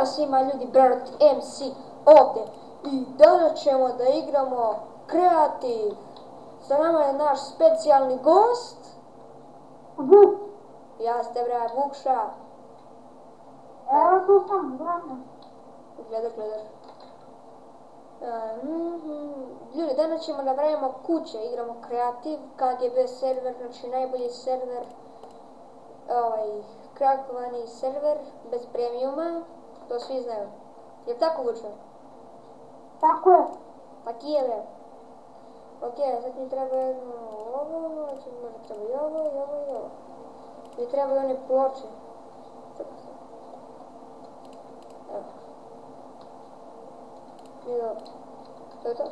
svima ljudi, Brat MC ovdje. I danas ćemo da igramo kreativ. Sa nama je naš specijalni gost. Vuk. Ja ste bre, Vukša. Evo tu sam, gledam. Gledaš. Ljudi, danas ćemo da pravimo kuće, igramo kreativ, KGB server, znači najbolji server, krakovani server, bez premiuma, to svi znaju. Je tako, Vuče? Tako je. Taki je, bre. Ok, sad mi treba jedno ovo, možda treba i ovo. Mi treba i one ploče. Čekaj se. Evo. I dobro. To je to.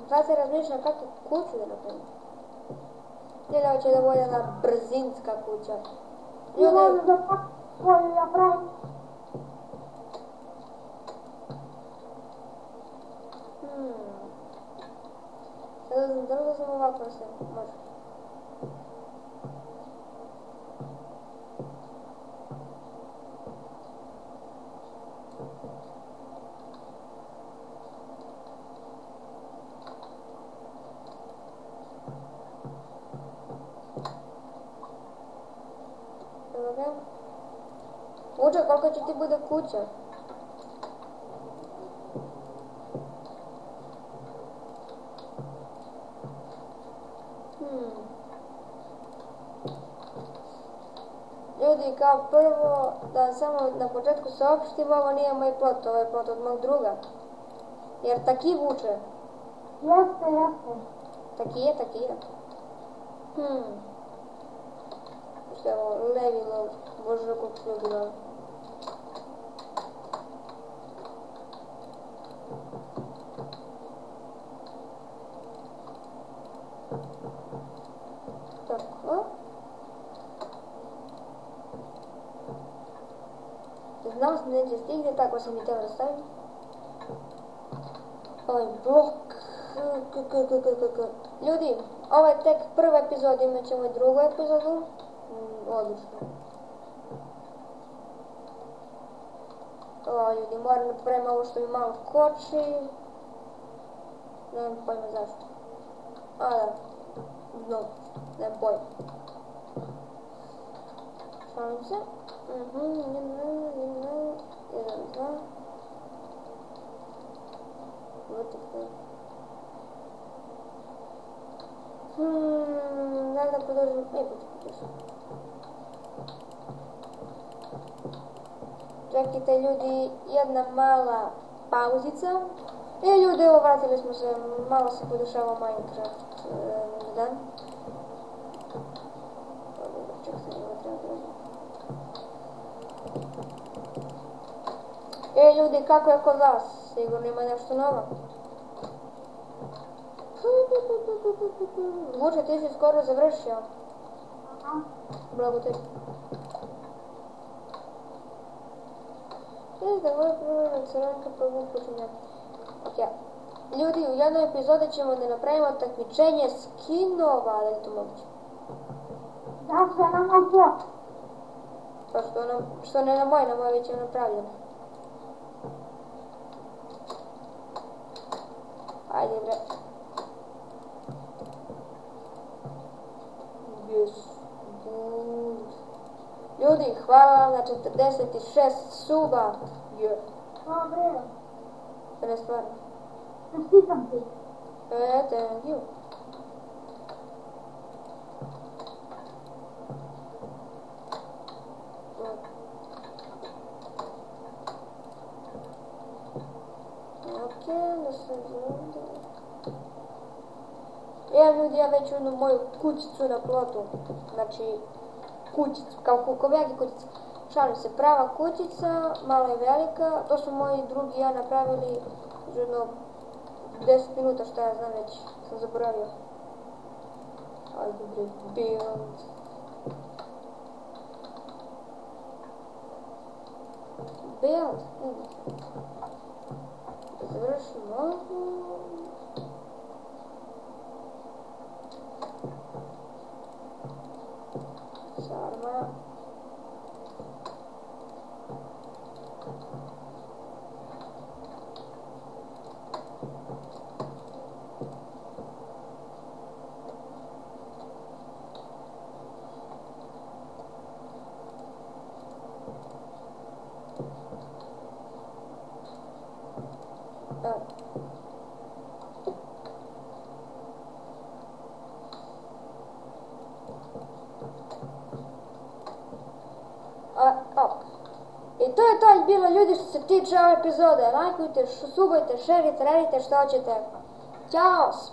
Sad se razmišljam kako kuću da napravim. Ili hoće da bude jedna brzinska kuća. I možeš da svoju napravim. Sad da li uzmem ovako sve? Može. Vuče, koliko će ti bude kuća? Ljudi, kao prvo, da samo na početku saopštim, ovo nije moj plot, ovo je plot od mog druga. Jer taki Vuče. Jeste. Taki je. Što je ovo, levi lov, bože koliko su ljudi lov. Tako. Znao sam da neće stigne, tako sam i teo da stavim. Ovaj blok. Ljudi, ovo je tek prva epizoda, imat ćemo i drugu epizodu. Odlično. Ljudi, moram da pravim ovo što mi malo koči. Nemam pojma zašto. A da, no, nemam pojma. Šalim se. Jedan, dva. Da podržim, počekaj. Čekajte ljudi, jedna mala pauzica. Ljudi, evo vratili smo se, malo se podešava Minecraft dan. Čekajte, ovo treba da radim. Ljudi, kako je kod vas? Sigurno ima nešto novo. Vuče, ti si skoro završio. Blago tebi. Vidite, moja prva crvenka prvom počinja. Ok. Ljudi, u jednoj epizodi ćemo da napravimo takmičenje skinova, da li to moguće? Da se na moj plot. Pa što ne na moj već je napravljeno. Ajde bre. Ljudi, hvala vam na 46 suba. Dobre. Ne stvarno. Čestitam ti. Thank you. Ok, da se ovdje. Evo ljudi, ja već jednu moju kućicu na plotu. Znači, kućicu, kao kukovjak i kućica. Šalim se, prava kućica, malo je velika. To su moji drugi ja napravili jedno 10 minuta, šta ja znam već, sam zaboravio. Ajde bre, build. Build. Da završimo ovo. bilo ljudi što se tiče ove epizode. Lajkujte, subajte, šerite, radite što hoćete. Ćao!